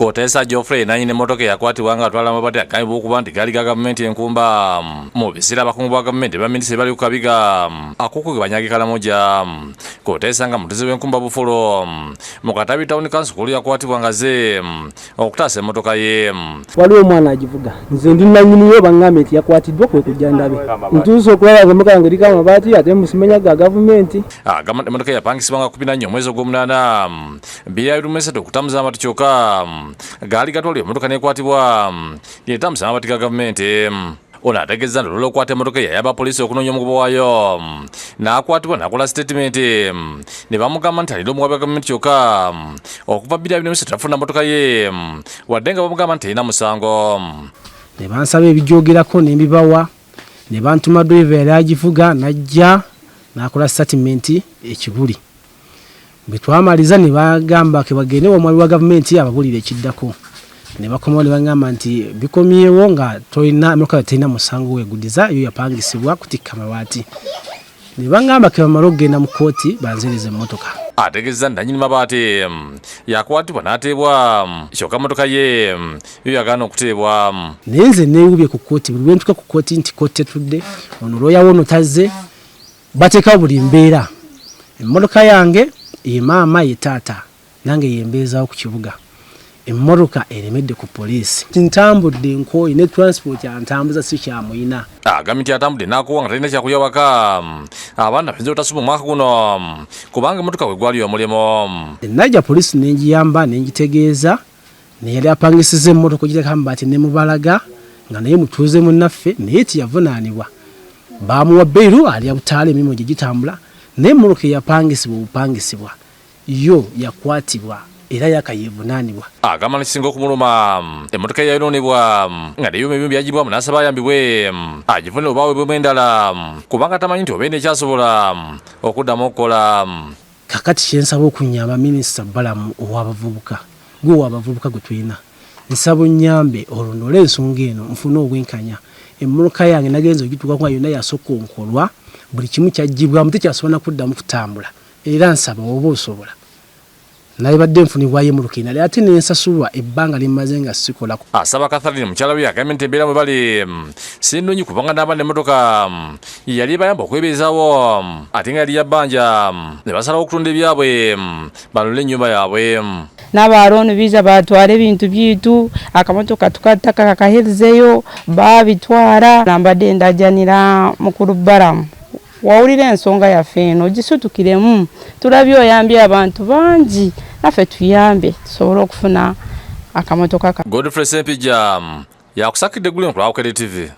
Kotesa Geoffrey Nannyini Motooka yakwatibwa nga atwala amabati agambye okuba nti gaali ga gavumenti enkumba mu biseera abakungu bwa gavumenti baminisita bali ku kabiga akuku ge banyagikalamoja. Kotesa nga mutuzi w'enkumba Bufulo mu Katabi Town Council kuli yakwatibwa nga ze okutaasa emmotoka ye. Waliwo omwana agivuga nze ndi nannyini yo baŋŋambye nti yakwatiddwa kwe kujja ndabe ntuuse okulaba emmotoka yange eriko amabaati ate musimenya ga gavumenti. Agamba emmotoka yapangisibwa nga 14 omwezi ogw'omunaana 2023 okutambuza amabati kyokka gaali gatwala emmotoka n'ekwatibwa yetambuza amabati ga gavumenti. Ono ategeeza nti olw'okukwata emmotoka yayaba poliisi okunoonya omugoba waayo n'akwatibwa n'akola statement ne bamugamba nti alina omugoba gwa gavumenti kyokka okuva 2023 tafuna mmotoka ye wadde nga bamugamba nti talina musango. Ne bansaba ebijoogerako ne mbibawa ne bantuma driver yali agivuga n'ajja n'akola statement ekibuli. Bwe twamaliza ne bagamba ke bagende wamwali wa gavumenti ababulire ekiddako. Ne bakomawo ne bagamba nti bikomyewo nga tolina emmotoka terina musango weegudiza yo yapangisibwa kutikka amabaati. Ne bagamba ke bamala okugenda mu kkooti banzirize emmotoka. Ategeeza nti nannyini mabaati yakwatibwa n'ateebwa kyokka mmotoka ye yo yagaana okuteebwa. Naye nze neewubye ku kkooti buli lwe ntuuka ku kkooti nti kkooti tetudde ono looya w'ono tazze bateekawo buli mbeera. Emmotoka yange ye maama ye taata nange yembeezaawo ku kibuga. Emmotoka eremedde ku poliisi. Ntambudde nkooyi ne transport yantambuza si kyamuyina. Agambye nti atambudde n'akuwa nga talina kyakulya waka abaana bayinza obutasoma omwaka guno kubanga emmotoka we gwali omulimu. Najja poliisi n'engiyamba n'engitegeeza naye yali apangisizza emmotoka ogireka amabaati ne mubalaga nga naye mutuuze munnaffe naye tiyavunaanibwa. Baamuwa bbeeru alya butaala emirimu gye gitambula naye emmotoka eyapangisibwa obupangisibwa yo yakwatibwa era yakayevunaanibwa. Agamba nekisinga okumuluma emmotoka yayonoonebwa nga nebyuma ebimu byagibwamu n'asaba ayambibwe agivune obaawe bwemu endala kubanga tamanyi nti obeera ekyasobola okuddamu okukola. Kakati kyensaba okunyamba minisita Balamu ow'abavubuka gwe ow'abavubuka gwe tulina nsaba onnyambe olondole ensonga eno nfune obwenkanya. Emmotoka yange nagenza ogituukako nga yonna yasokkonkolwa buli kimu kyagibwamu tekyasobola kuddamu kutambula era nsaba oba osobola naye badde nfunibwayo emmotoka endala ate n'ensasulwa ebbanga limaze nga sikolako. Asaba Catherine mukyala we agambye nti embeera mwe bali si nnungi kubanga n'abaana emmotoka yali ebayamba okwebeezaawo ate nga yali ya bbanja ne basalawo okutunda ebyabwe balole ennyumba yaabwe. N'abaalooni biza batwala ebintu byitu akamotoka tukattaka kakahezeyo baabitwala nambadde ndajanira mukulu Balamu wawulira ensonga yaffe eno gisutukiremu tulabye oyambye abantu bangi naffe tuyambe tusobole okufuna akamotoka. Godfrey Sempija yakusakidde guli ku Bukedde TV.